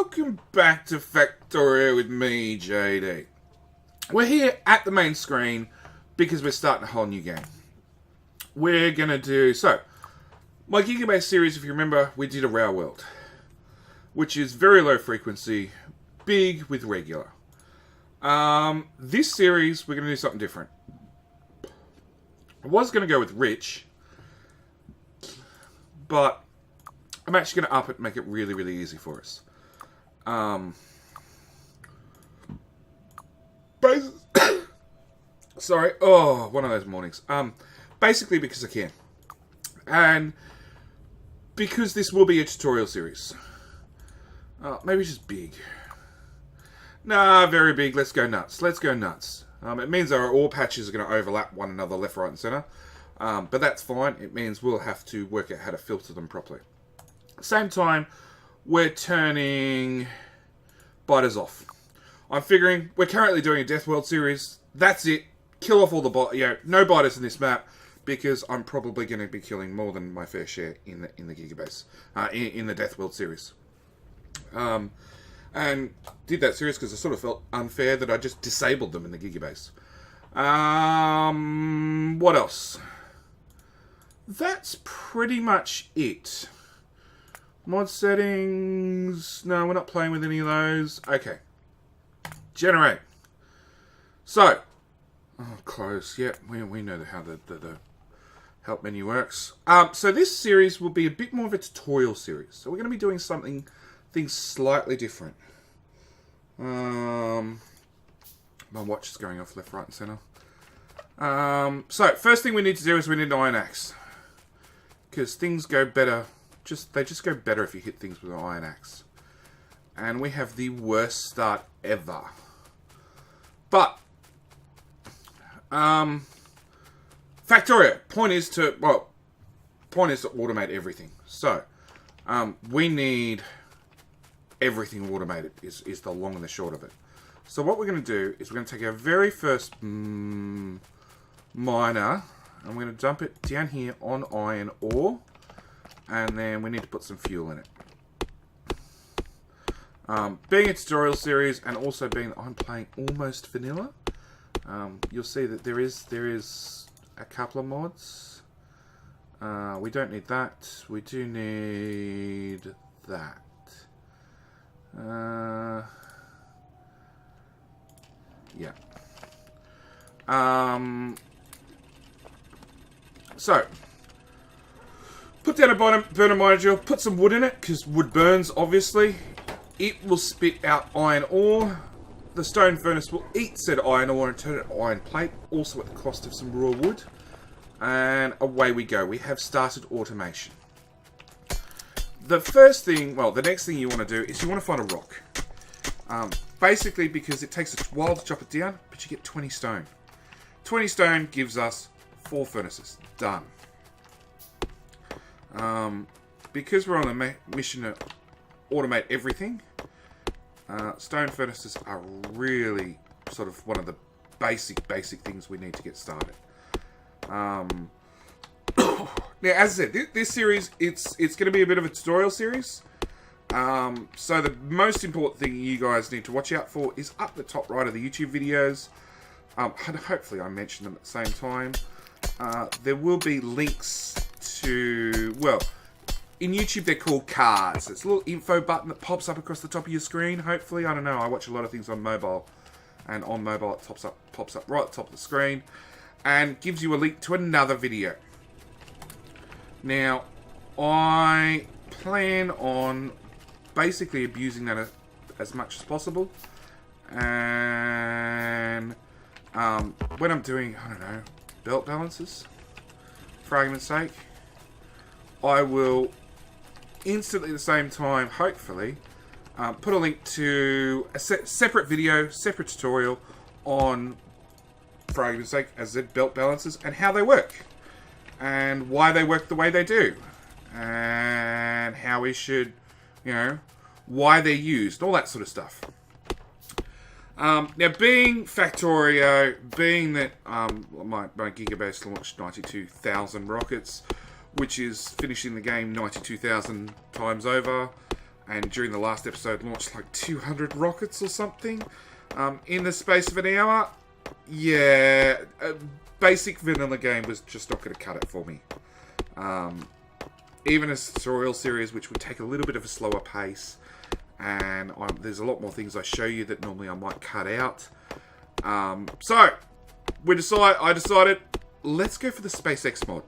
welcome back to Factorio with me, JD. We're here at the main screen because we're starting a whole new game. We're going to do... So, my Gigabase series, if you remember, we did a Rail World, which is very low frequency, big with regular. This series, we're going to do something different. I was going to go with Rich, but I'm actually going to up it and make it really, really easy for us. Sorry. Oh, one of those mornings. Basically because I can. And because this will be a tutorial series. Maybe just big. Nah, very big. Let's go nuts. Let's go nuts. It means our ore patches are going to overlap one another left, right, and center. But that's fine. It means we'll have to work out how to filter them properly. Same time, we're turning biters off. I'm figuring we're currently doing a Death World series. That's it. Kill off all the no biters in this map, because I'm probably going to be killing more than my fair share in the Gigabase, in the Death World series. And did that series because I sort of felt unfair that I just disabled them in the Gigabase. What else? That's pretty much it. Mod settings. No, we're not playing with any of those. Okay. Generate. So. Oh, close. Yep, we know how the help menu works. So this series will be a bit more of a tutorial series. So we're going to be doing things slightly different. My watch is going off left, right, and center. So first thing we need to do is we need an iron axe, because things go better. They just go better if you hit things with an iron axe. And we have the worst start ever. But Factorio. Point is to automate everything. So we need everything automated is the long and the short of it. So what we're going to do is we're going to take our very first miner and we're going to dump it down here on iron ore, and then we need to put some fuel in it. Being a tutorial series and also being that I'm playing almost vanilla, you'll see that there is a couple of mods. We don't need that. We do need that. Yeah. So put down a burner miner drill, put some wood in it, because wood burns, obviously. It will spit out iron ore. The stone furnace will eat said iron ore and turn it to iron plate, also at the cost of some raw wood. And away we go. We have started automation. The next thing you want to do is you want to find a rock. Basically because it takes a while to chop it down, but you get 20 stone. 20 stone gives us 4 furnaces. Done. Because we're on a mission to automate everything, stone furnaces are really sort of one of the basic things we need to get started. Now, as I said, this series, it's going to be a bit of a tutorial series. So the most important thing you guys need to watch out for is up the top right of the YouTube videos. And hopefully I mention them at the same time. There will be links to, well, in YouTube they're called cards. It's a little info button that pops up across the top of your screen. Hopefully, I don't know, I watch a lot of things on mobile. And on mobile it pops up right at the top of the screen and gives you a link to another video. Now, I plan on basically abusing that as much as possible. And when I'm doing, I don't know, belt balances, for argument's sake, I will instantly at the same time, hopefully, put a link to a separate video, separate tutorial on, for argument's sake, as I said, belt balances and how they work. And why they work the way they do. And how we should, why they're used, all that sort of stuff. Now, being Factorio, being that my Gigabase launched 92,000 rockets, which is finishing the game 92,000 times over, and during the last episode launched like 200 rockets or something in the space of an hour. Yeah, a basic vanilla game was just not going to cut it for me. Even a tutorial series, which would take a little bit of a slower pace, and there's a lot more things I show you that normally I might cut out. So I decided, let's go for the SpaceX mod,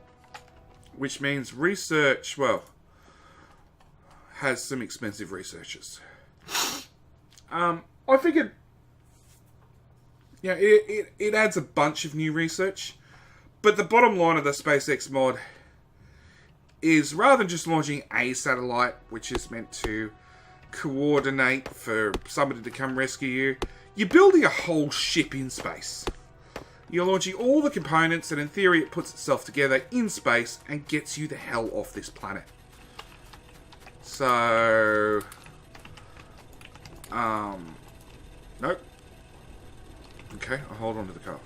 which means research, well, has some expensive researchers. I figured, yeah, it adds a bunch of new research, but the bottom line of the SpaceX mod is, rather than just launching a satellite, which is meant to coordinate for somebody to come rescue you, you're building a whole ship in space. You're launching all the components, and in theory it puts itself together in space and gets you the hell off this planet. So, nope. Okay, I'll hold on to the car.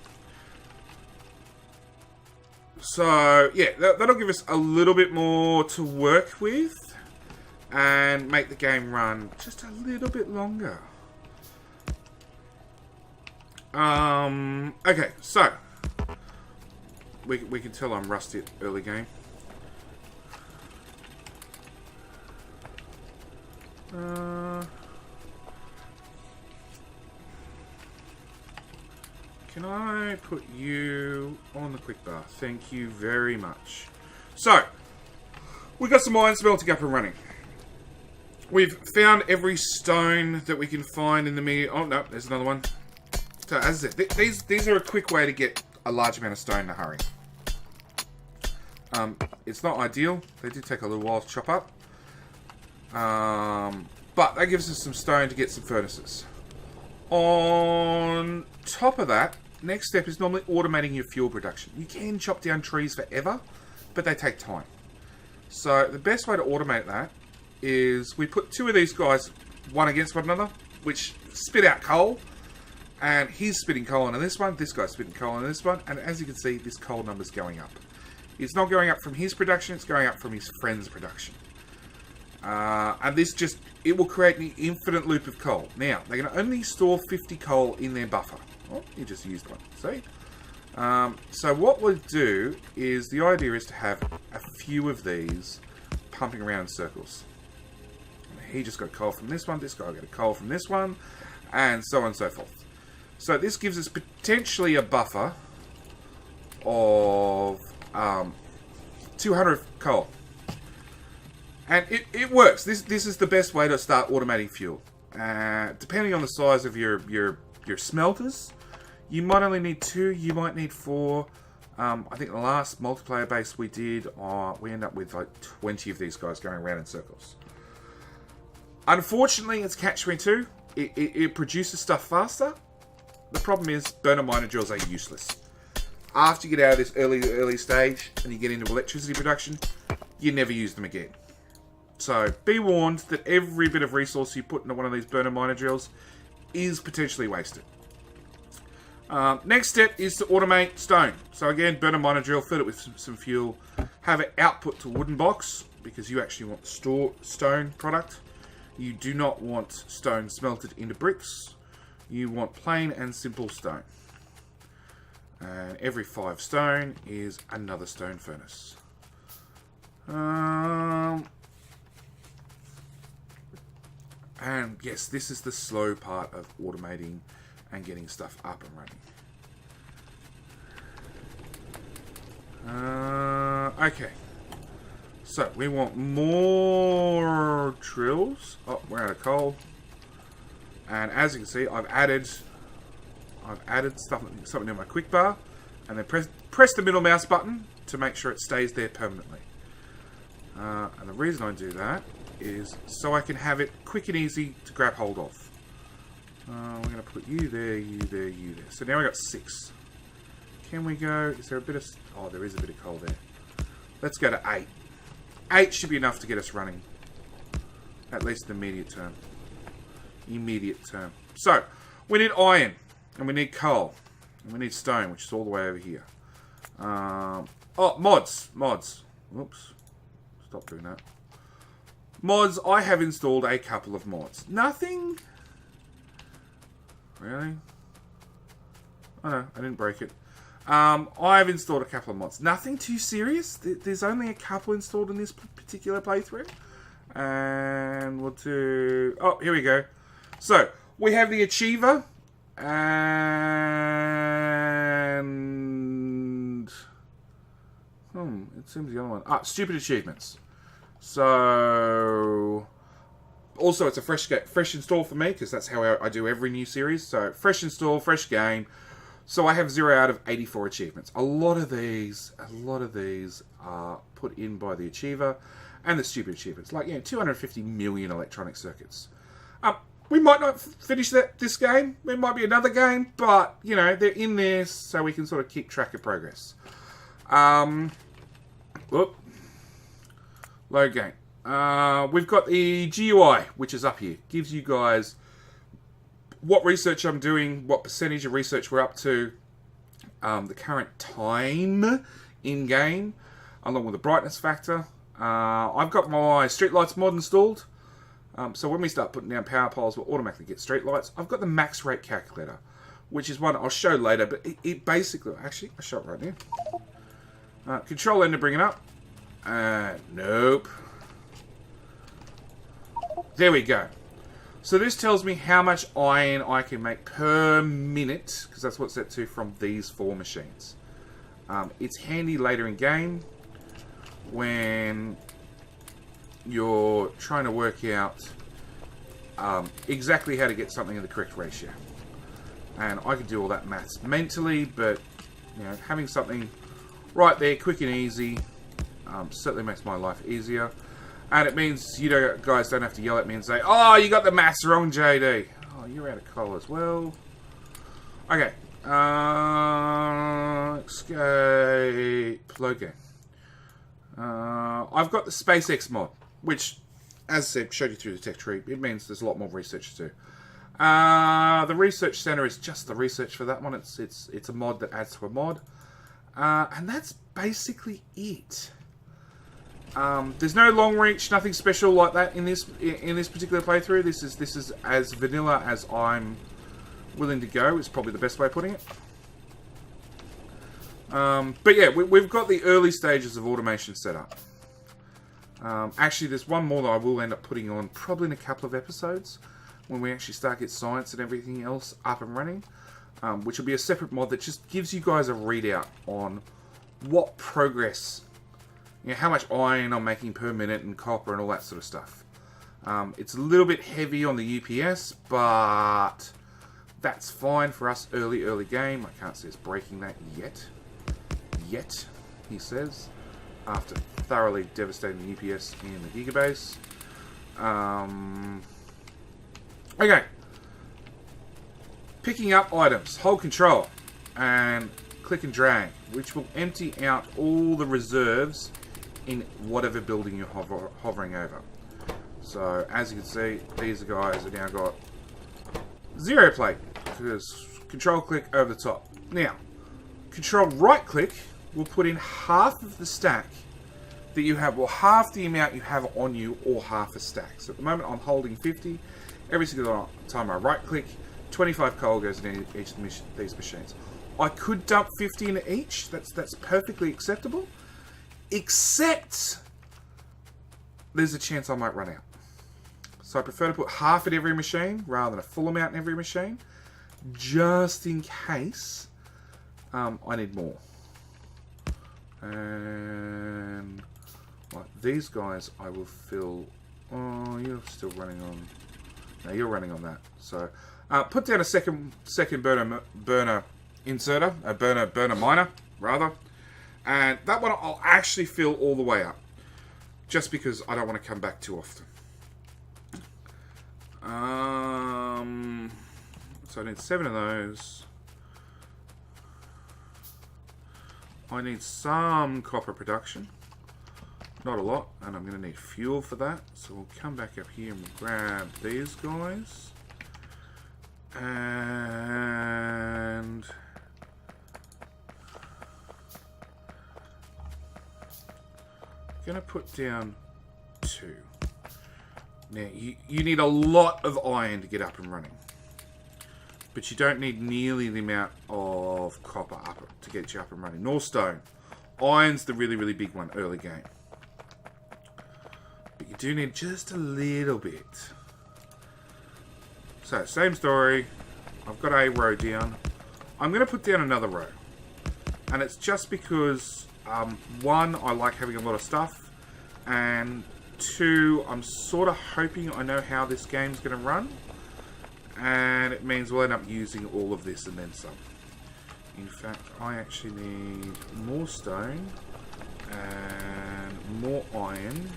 So, yeah, that'll give us a little bit more to work with and make the game run just a little bit longer. Okay, so we can tell I'm rusty at early game. Can I put you on the quick bar? Thank you very much. So, we got some iron smelting up and running. We've found every stone that we can find in the media. Oh no, there's another one. So as I said, these are a quick way to get a large amount of stone in a hurry. It's not ideal. They do take a little while to chop up. But that gives us some stone to get some furnaces. On top of that, next step is normally automating your fuel production. You can chop down trees forever, but they take time. So the best way to automate that is we put two of these guys, one against one another, which spit out coal. And he's spitting coal into this one, this guy's spitting coal into this one, and as you can see, this coal number's going up. It's not going up from his production, it's going up from his friend's production. And this just, it will create an infinite loop of coal. Now, they can only store 50 coal in their buffer. Oh, you just used one, see? So what we'll do is, the idea is to have a few of these pumping around in circles. He just got coal from this one, this guy got a coal from this one, and so on and so forth. So this gives us potentially a buffer of 200 coal. And it works. This is the best way to start automating fuel. Depending on the size of your smelters, you might only need 2, you might need 4. I think the last multiplayer base we did, we ended up with like 20 of these guys going around in circles. Unfortunately, it's catch-22. It produces stuff faster. The problem is, burner miner drills are useless. After you get out of this early stage and you get into electricity production, you never use them again. So be warned that every bit of resource you put into one of these burner miner drills is potentially wasted. Next step is to automate stone. So again, burner miner drill, fill it with some fuel, have it output to wooden box, because you actually want stone product. You do not want stone smelted into bricks. You want plain and simple stone. And every 5 stone is another stone furnace. And yes, this is the slow part of automating and getting stuff up and running. Okay. So, we want more drills. Oh, we're out of coal. And as you can see, I've added something in my quick bar, and then press the middle mouse button to make sure it stays there permanently. And the reason I do that is so I can have it quick and easy to grab hold of. We're going to put you there, you there, you there. So now we've got 6. Can we go? Is there a bit of... Oh, there is a bit of coal there. Let's go to 8. 8 should be enough to get us running. At least in the immediate term. So, we need iron. And we need coal. And we need stone, which is all the way over here. Oh, mods. Oops. Stop doing that. Mods, I have installed a couple of mods. Nothing... Really? Oh no, I didn't break it. I've installed a couple of mods. Nothing too serious. There's only a couple installed in this particular playthrough. And we'll do... Oh, here we go. So, we have the Achiever. And... it seems the other one. Stupid Achievements. So... Also, it's a fresh install for me, because that's how I do every new series. So, fresh install, fresh game. So, I have 0 out of 84 achievements. A lot of these are put in by the Achiever and the stupid achievements. Like, 250 million electronic circuits. We might not finish this game. There might be another game, but, they're in there so we can sort of keep track of progress. Load game. We've got the GUI, which is up here. Gives you guys what research I'm doing, what percentage of research we're up to, the current time in-game, along with the brightness factor. I've got my streetlights mod installed. So when we start putting down power poles, we'll automatically get streetlights. I've got the max rate calculator, which is one I'll show later, but it basically... Actually, I'll show it right now. Control N to bring it up. Nope. There we go. So this tells me how much iron I can make per minute, because that's what's set to from these 4 machines. It's handy later in game when you're trying to work out exactly how to get something in the correct ratio. And I can do all that maths mentally, but having something right there, quick and easy, certainly makes my life easier. And it means you guys don't have to yell at me and say, "Oh, you got the maths wrong, JD." Oh, you're out of coal as well. Okay. Escape. Load game. I've got the SpaceX mod, which, as I said, showed you through the tech tree. It means there's a lot more research to do. The research center is just the research for that one. It's a mod that adds to a mod. And that's basically it. There's no long reach, nothing special like that in this particular playthrough. This is as vanilla as I'm willing to go. Is probably the best way of putting it. But yeah, we've got the early stages of automation set up. Actually, there's one more that I will end up putting on probably in a couple of episodes when we actually start get science and everything else up and running, which will be a separate mod that just gives you guys a readout on what progress, how much iron I'm making per minute and copper and all that sort of stuff. It's a little bit heavy on the UPS, but that's fine for us early game. I can't see us breaking that yet. He says, after thoroughly devastating the UPS in the gigabase. Okay. Picking up items. Hold control and click and drag, which will empty out all the reserves in whatever building you're hovering over. So, as you can see, these guys have now got 0 plate, because control click over the top. Now, control right click will put in half of the stack that you have, or half the amount you have on you, or half a stack. So at the moment I'm holding 50. Every single time I right click, 25 coal goes in each of these machines. I could dump 50 into each. That's perfectly acceptable. Except there's a chance I might run out. So I prefer to put half at every machine rather than a full amount in every machine, just in case I need more. And like these guys I will fill. Oh, you're still running on. No, you're running on that. So put down a second burner inserter, a burner miner rather, and that one I'll actually fill all the way up, just because I don't want to come back too often. So I need 7 of those. I need some copper production, not a lot, and I'm going to need fuel for that. So we'll come back up here and we'll grab these guys, and I'm going to put down 2. Now, you need a lot of iron to get up and running. But you don't need nearly the amount of copper up to get you up and running. Nor stone. Iron's the really, really big one early game. But you do need just a little bit. So, same story. I've got a row down. I'm going to put down another row. And it's just because, one, I like having a lot of stuff. And two, I'm sort of hoping I know how this game's going to run. And it means we'll end up using all of this and then some. In fact, I actually need more stone and more iron.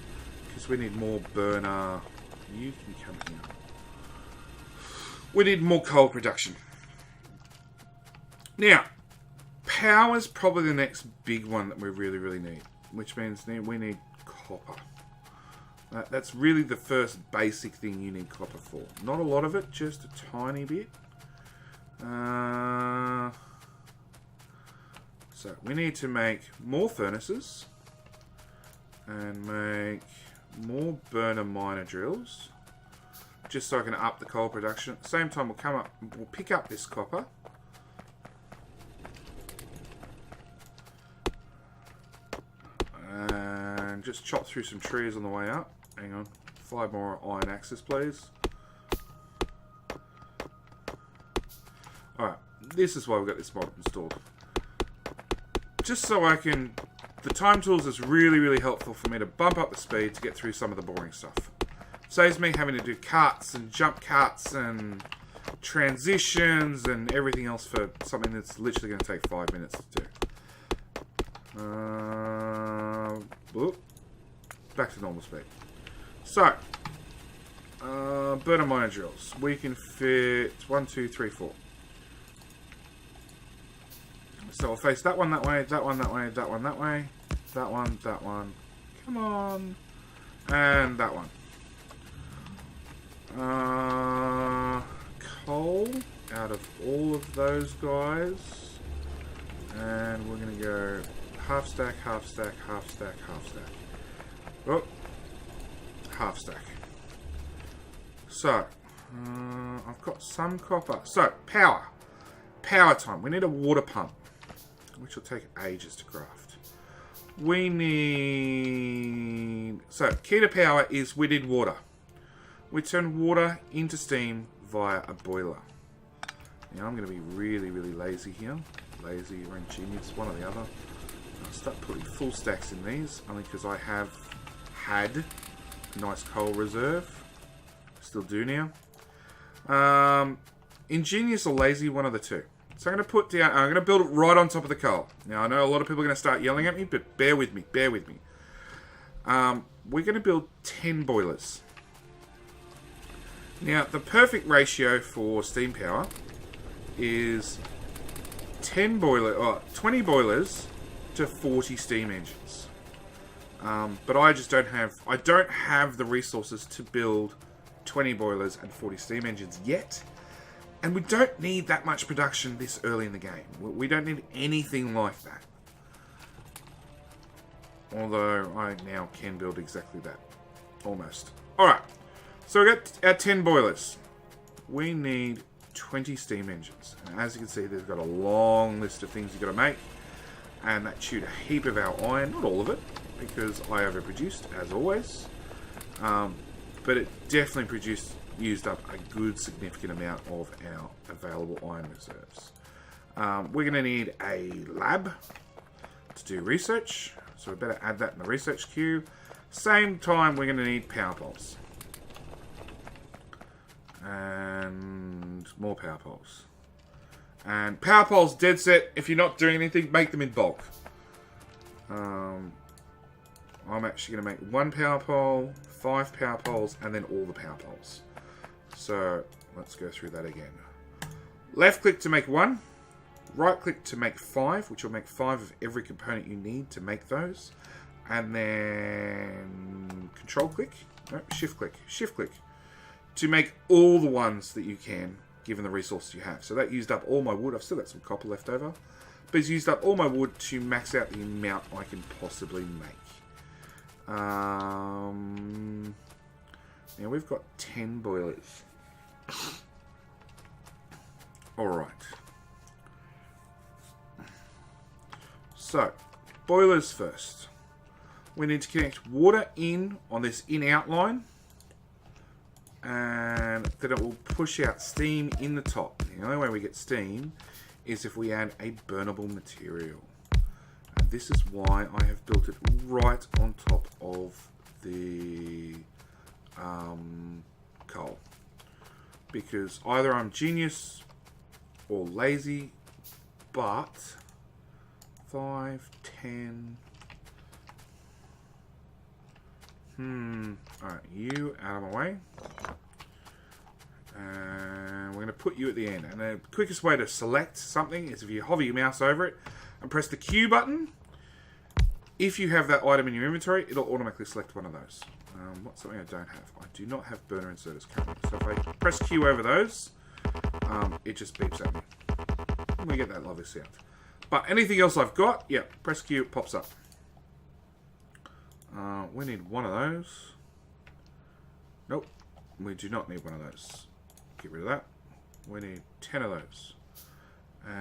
Because we need more burner. You can come here. We need more coal production. Now, power's probably the next big one that we really, really need. Which means we need copper. That's really the first basic thing you need copper for. Not a lot of it, just a tiny bit. So, we need to make more furnaces. And make more burner miner drills. Just so I can up the coal production. At the same time, we'll pick up this copper. And just chop through some trees on the way up. Hang on. 5 more iron axes, please. Alright. This is why we've got this mod installed. Just so I can... The time tools is really, really helpful for me to bump up the speed to get through some of the boring stuff. Saves me having to do cuts and jump cuts and transitions and everything else for something that's literally going to take 5 minutes to do. Back to normal speed. So, burner miner drills. We can fit 1, 2, 3, 4. So I'll face that one that way, that one that way, that one that way, that one, that one. Come on. And that one. Coal out of all of those guys. And we're going to go half stack, half stack, half stack, half stack. Oh, half stack. So, I've got some copper. So, power. Power time. We need a water pump, which will take ages to craft. We need... So, key to power is we need water. We turn water into steam via a boiler. Now, I'm going to be really, really lazy here. Lazy or ingenious, one or the other. I'll start putting full stacks in these, only because I have had a nice coal reserve. Still do now. Ingenious or lazy, one of the two. So I'm going to put down, I'm going to build it right on top of the coal. Now I know a lot of people are going to start yelling at me, but bear with me, bear with me. We're going to build 10 boilers. Now the perfect ratio for steam power is 20 boilers to 40 steam engines. But I just don't have the resources to build 20 boilers and 40 steam engines yet. And we don't need that much production this early in the game. We don't need anything like that. Although I now can build exactly that. Almost. Alright. So we got our 10 boilers. We need 20 steam engines. And as you can see, they've got a long list of things you've got to make. And that chewed a heap of our iron. Not all of it, because I overproduced, as always. But it definitely used up a good significant amount of our available iron reserves. We're going to need a lab to do research. So we better add that in the research queue. Same time, we're going to need power poles. And more power poles. And power poles, dead set. If you're not doing anything, make them in bulk. I'm actually going to make 1 power pole, 5 power poles, and then all the power poles. So let's go through that again. Left click to make 1. Right click to make 5, which will make 5 of every component you need to make those. And then control click, no, shift click to make all the ones that you can, given the resources you have. So that used up all my wood. I've still got some copper left over, but it's used up all my wood to max out the amount I can possibly make. Now we've got 10 boilers. Alright. So, boilers first. We need to connect water in on this in-out line. And then it will push out steam in the top. The only way we get steam is if we add a burnable material. And this is why I have built it right on top of the coal. Because either I'm genius or lazy, but 5, 10... Alright, you out of my way. And we're going to put you at the end. And the quickest way to select something is if you hover your mouse over it and press the Q button. If you have that item in your inventory, it'll automatically select one of those. What's something I don't have? I do not have burner inserters currently. So if I press Q over those, it just beeps at me. And we get that lovely sound. But anything else I've got, yeah, press Q, it pops up. We need one of those. Nope, we do not need one of those. Get rid of that. We need 10 of those. And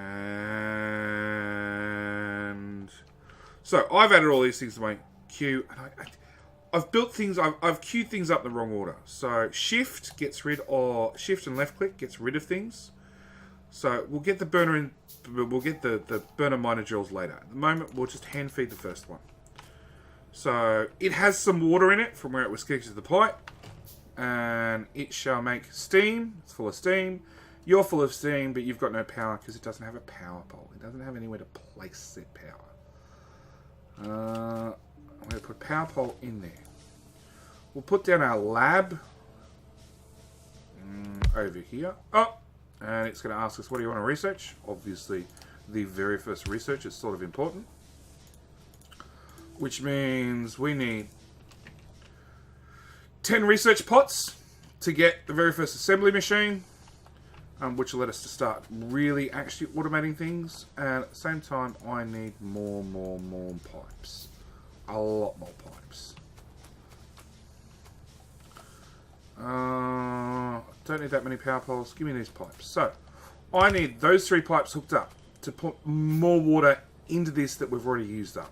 so I've added all these things to my queue, and I've built things. I've queued things up in the wrong order. So shift gets rid of shift and left click gets rid of things. So we'll get the burner in. We'll get the burner miner drills later. At the moment, we'll just hand feed the first one. So it has some water in it from where it was connected to the pipe, and it shall make steam. It's full of steam. You're full of steam, but you've got no power because it doesn't have a power pole. It doesn't have anywhere to place that power. I'm going to put power pole in there. We'll put down our lab over here. Oh, and it's going to ask us, what do you want to research? Obviously, the very first research is sort of important. Which means we need 10 research pots to get the very first assembly machine, which will let us to start really actually automating things. And at the same time, I need more pipes. A lot more pipes. Don't need that many power poles. Give me these pipes. So, I need those 3 pipes hooked up to put more water into this that we've already used up.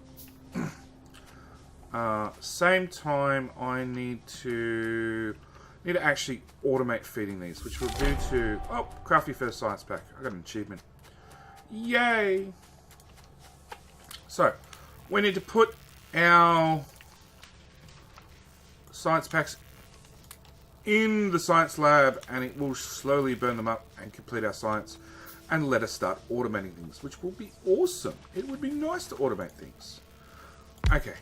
Same time, I need to actually automate feeding these, which we'll do to... Oh, crafty first science pack. I got an achievement. Yay! So, we need to put our science packs in the science lab, and it will slowly burn them up and complete our science and let us start automating things, which will be awesome. It would be nice to automate things. Okay.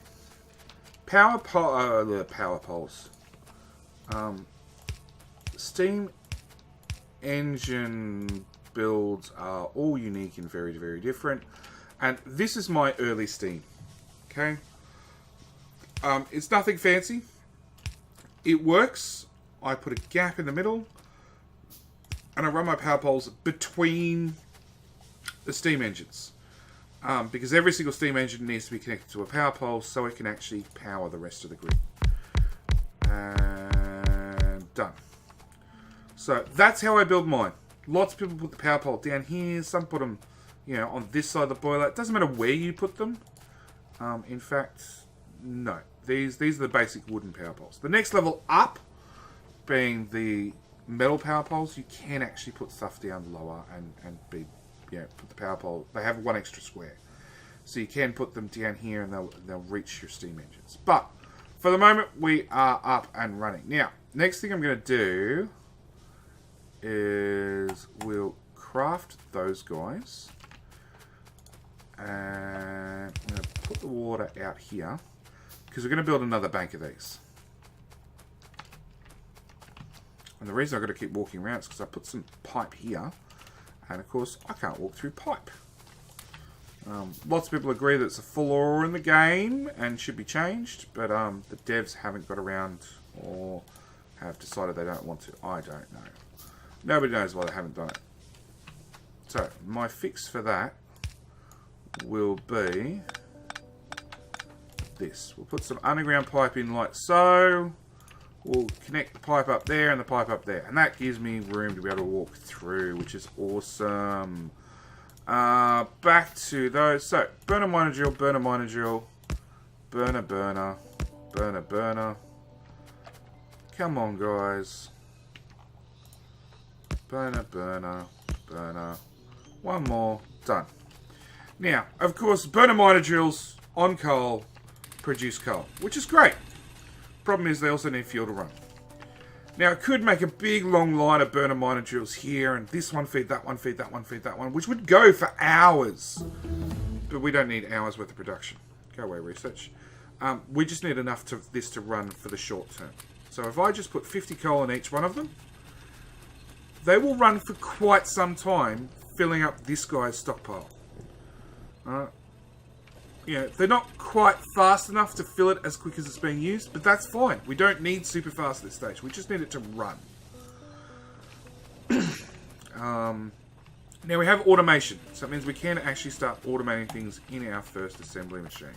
Power poles. Steam engine builds are all unique and very, very different. And this is my early steam. Okay. It's nothing fancy. It works. I put a gap in the middle, and I run my power poles between the steam engines. Because every single steam engine needs to be connected to a power pole so it can actually power the rest of the grid. And done. So that's how I build mine. Lots of people put the power pole down here. Some put them, on this side of the boiler. It doesn't matter where you put them. In fact, no. These are the basic wooden power poles. The next level up, being the metal power poles, you can actually put stuff down lower and be... put the power pole. They have one extra square, so you can put them down here, and they'll reach your steam engines. But for the moment, we are up and running. Now, next thing I'm going to do is we'll craft those guys, and I'm going to put the water out here because we're going to build another bank of these. And the reason I've got to keep walking around is because I put some pipe here. And of course, I can't walk through pipe. Lots of people agree that it's a flaw in the game and should be changed, but the devs haven't got around or have decided they don't want to. I don't know. Nobody knows why they haven't done it. So, my fix for that will be this. We'll put some underground pipe in like so. we'll connect the pipe up there and the pipe up there. And that gives me room to be able to walk through, which is awesome. Back to those. So, burner, miner, drill, burner, miner, drill. Burner, burner. Burner, burner. Come on, guys. Burner, burner, burner. One more. Done. Now, of course, burner miner drills on coal produce coal, which is great. Problem is they also need fuel to run. Now, I could make a big long line of burner miner drills here, and this one feed that one, feed that one, feed that one, which would go for hours. But we don't need hours worth of production. Go away, research. We just need enough to this to run for the short term. So if I just put 50 coal in each one of them, they will run for quite some time, filling up this guy's stockpile. They're not quite fast enough to fill it as quick as it's being used, but that's fine. We don't need super fast at this stage. We just need it to run. Now we have automation, so it means we can actually start automating things in our first assembly machine.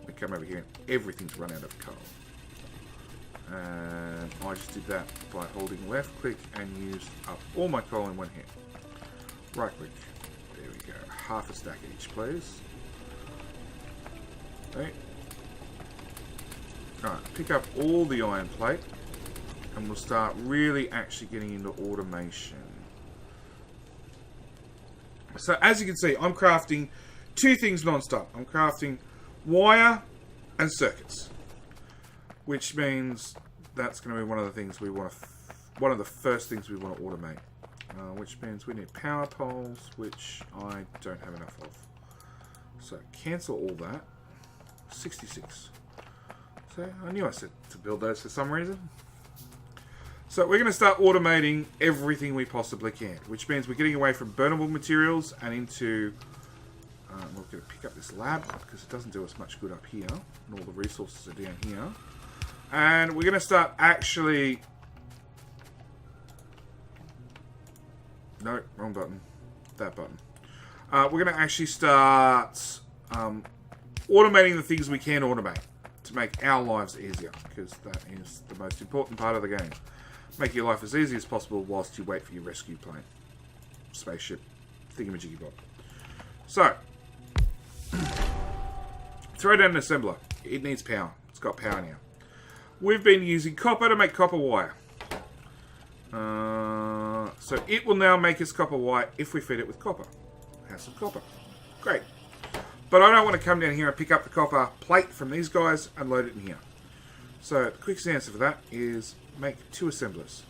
We come over here and everything's run out of coal. And I just did that by holding left click and used up all my coal in one hit. Right click. There we go. Half a stack each, please. Okay. Alright, pick up all the iron plate and we'll start really actually getting into automation. So as you can see, I'm crafting two things non-stop. I'm crafting wire and circuits, which means that's going to be one of the things we want to, one of the first things we want to automate. Which means we need power poles, which I don't have enough of. So cancel all that. 66. So I knew I said to build those for some reason. So we're going to start automating everything we possibly can, which means we're getting away from burnable materials and into... we're going to pick up this lab because it doesn't do us much good up here, and all the resources are down here. And we're going to start actually... No, wrong button. That button. We're going to actually start automating the things we can automate to make our lives easier, because that is the most important part of the game. Make your life as easy as possible whilst you wait for your rescue plane. Spaceship. Thingamajiggy bob. So, throw down an assembler. It needs power. It's got power now. We've been using copper to make copper wire. So it will now make us copper wire if we feed it with copper. Has some copper. Great. But I don't want to come down here and pick up the copper plate from these guys and load it in here. So the quickest answer for that is make two assemblers.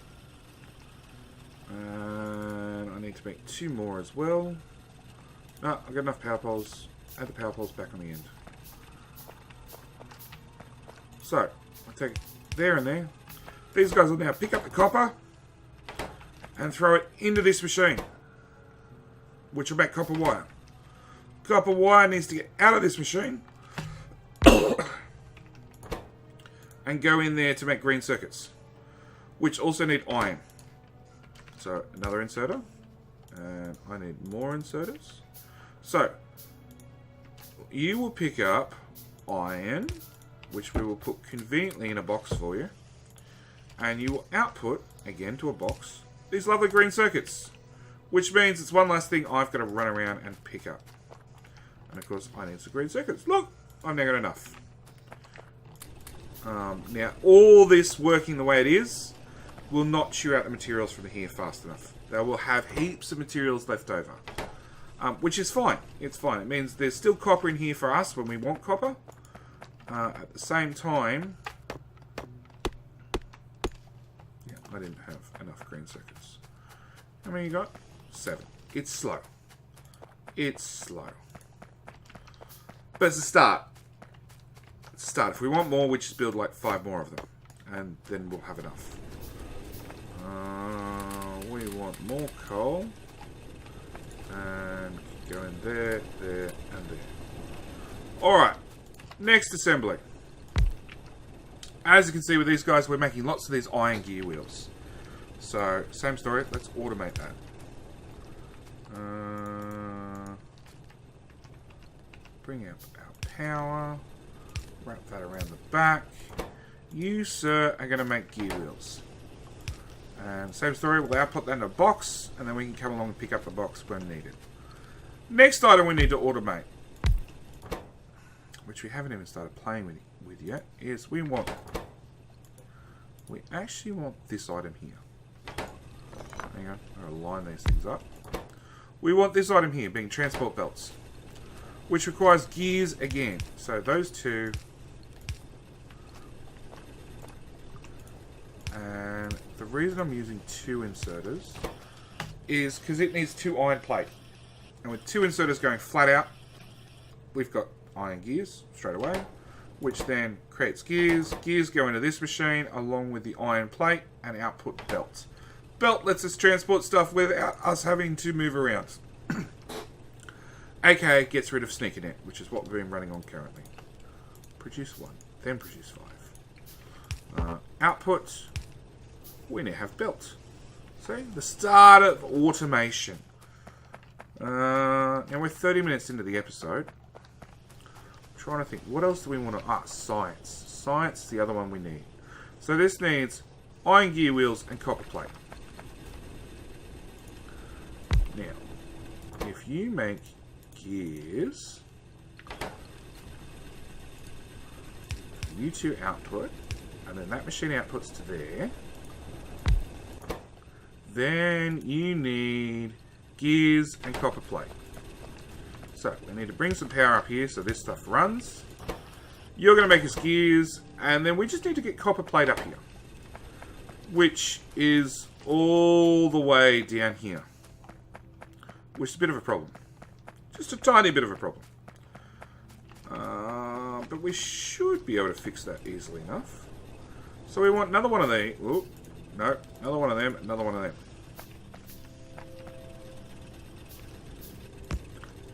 And I need to make two more as well. No, I've got enough power poles. Add the power poles back on the end. So, I take it there and there. These guys will now pick up the copper and throw it into this machine, which will make copper wire. Copper wire needs to get out of this machine and go in there to make green circuits, which also need iron. So another inserter, and I need more inserters. So you will pick up iron, which we will put conveniently in a box for you, and you will output again to a box these lovely green circuits, which means it's one last thing I've got to run around and pick up. And of course I need some green circuits. Look, I've now got enough. Now all this working the way it is will not chew out the materials from here fast enough. They will have heaps of materials left over, which is fine. It's fine. It means there's still copper in here for us when we want copper. At the same time, yeah, I didn't have enough green circuits. How many you got? 7. It's slow. It's slow. But it's a start. It's a start. If we want more, we just build like 5 more of them. And then we'll have enough. We want more coal. And go in there, there, and there. Alright. Next assembly. As you can see with these guys, we're making lots of these iron gear wheels. So, same story. Let's automate that. Bring up our power. Wrap that around the back. You, sir, are going to make gear wheels. And same story, we'll output that in a box, and then we can come along and pick up the box when needed. Next item we need to automate, which we haven't even started playing with yet, is we actually want this item here. Hang on, I'll line these things up. We want this item here, being transport belts, which requires gears again. So those two. And the reason I'm using 2 inserters is because it needs 2 iron plate. And with 2 inserters going flat out, we've got iron gears straight away, which then creates gears. Gears go into this machine along with the iron plate and output belt. Belt lets us transport stuff without us having to move around. AKA gets rid of sneaker net, which is what we've been running on currently. Produce 1, then produce 5. Output. We now have belt. See? The start of automation. Now we're 30 minutes into the episode. I'm trying to think, what else do we want to... science. Science is the other one we need. So this needs iron gear wheels and copper plate. Now, if you make gears, you 2 output, and then that machine outputs to there. Then you need gears and copper plate. So we need to bring some power up here so this stuff runs. You're going to make us gears, and then we just need to get copper plate up here, which is all the way down here, which is a bit of a problem. Just a tiny bit of a problem. But we should be able to fix that easily enough. So we want another one of these. Ooh, no, another one of them, another one of them.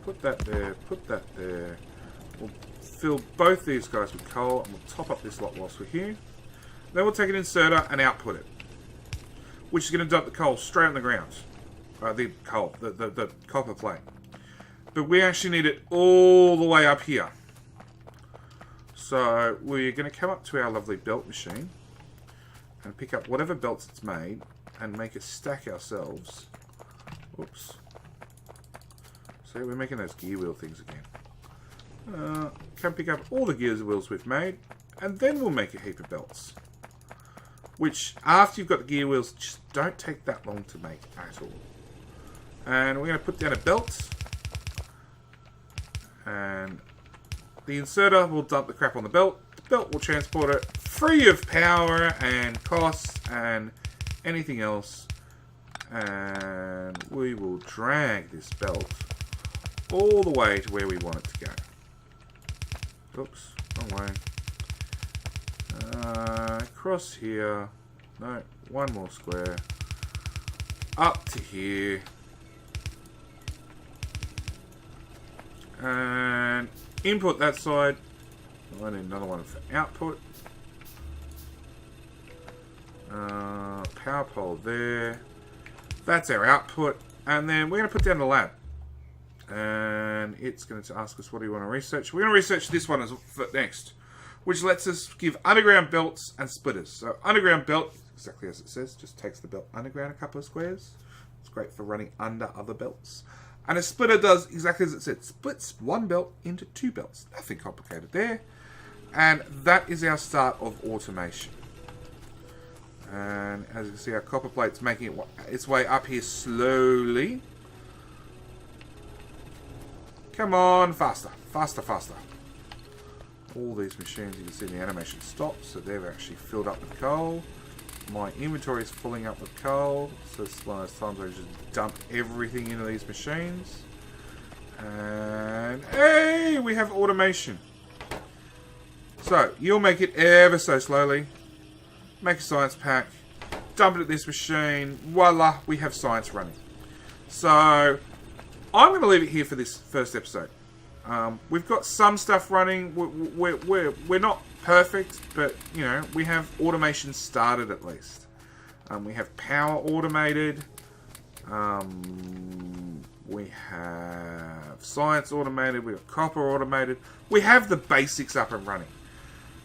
Put that there, put that there. We'll fill both these guys with coal, and we'll top up this lot whilst we're here. Then we'll take an inserter and output it, which is going to dump the coal straight on the ground. The coal, the copper plate. But we actually need it all the way up here. So we're going to come up to our lovely belt machine and pick up whatever belts it's made and make a stack ourselves. Oops. See, we're making those gear wheel things again. Come pick up all the gears wheels we've made, and then we'll make a heap of belts. Which, after you've got the gear wheels, just don't take that long to make at all. And we're going to put down a belt. And the inserter will dump the crap on the belt. The belt will transport it free of power and costs and anything else. And we will drag this belt all the way to where we want it to go. Oops, wrong way. Across here. No, one more square. Up to here. And input that side. I need another one for output. Power pole there. That's our output. And then we're going to put down the lab. And it's going to ask us, what do you want to research? We're going to research this one as next, which lets us give underground belts and splitters. So underground belt, exactly as it says, just takes the belt underground a couple of squares. It's great for running under other belts. And a splitter does exactly as it said, splits one belt into 2 belts. Nothing complicated there. And that is our start of automation. And as you can see, our copper plate's making its way up here slowly. Come on, faster, faster, faster. All these machines, you can see the animation stops, so they've actually filled up with coal. My inventory is filling up with coal, so it's one of those times where I just dump everything into these machines. And hey, we have automation. So, you'll make it ever so slowly. Make a science pack. Dump it at this machine. Voila, we have science running. So, I'm going to leave it here for this first episode. We've got some stuff running. We're not perfect, but you know, we have automation started at least. We have power automated. We have science automated. We have copper automated. We have the basics up and running.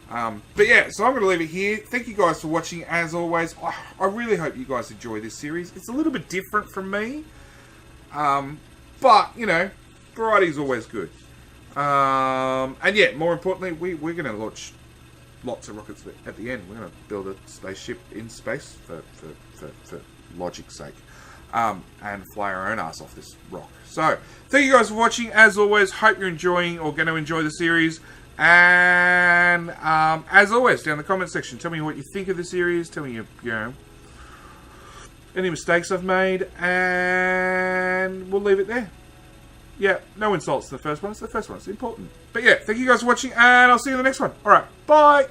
But yeah, so I'm going to leave it here. Thank you guys for watching, as always. I really hope you guys enjoy this series. It's a little bit different from me. But, you know, variety is always good. And yeah, more importantly, we're going to launch lots of rockets at the end. We're going to build a spaceship in space for logic's sake. And fly our own ass off this rock. So, thank you guys for watching. As always, hope you're enjoying or going to enjoy the series. And as always, down in the comment section, tell me what you think of the series. Tell me, you know, any mistakes I've made. And we'll leave it there. Yeah, no insults to the first one. It's the first one. It's important. But yeah, thank you guys for watching. And I'll see you in the next one. Alright, bye.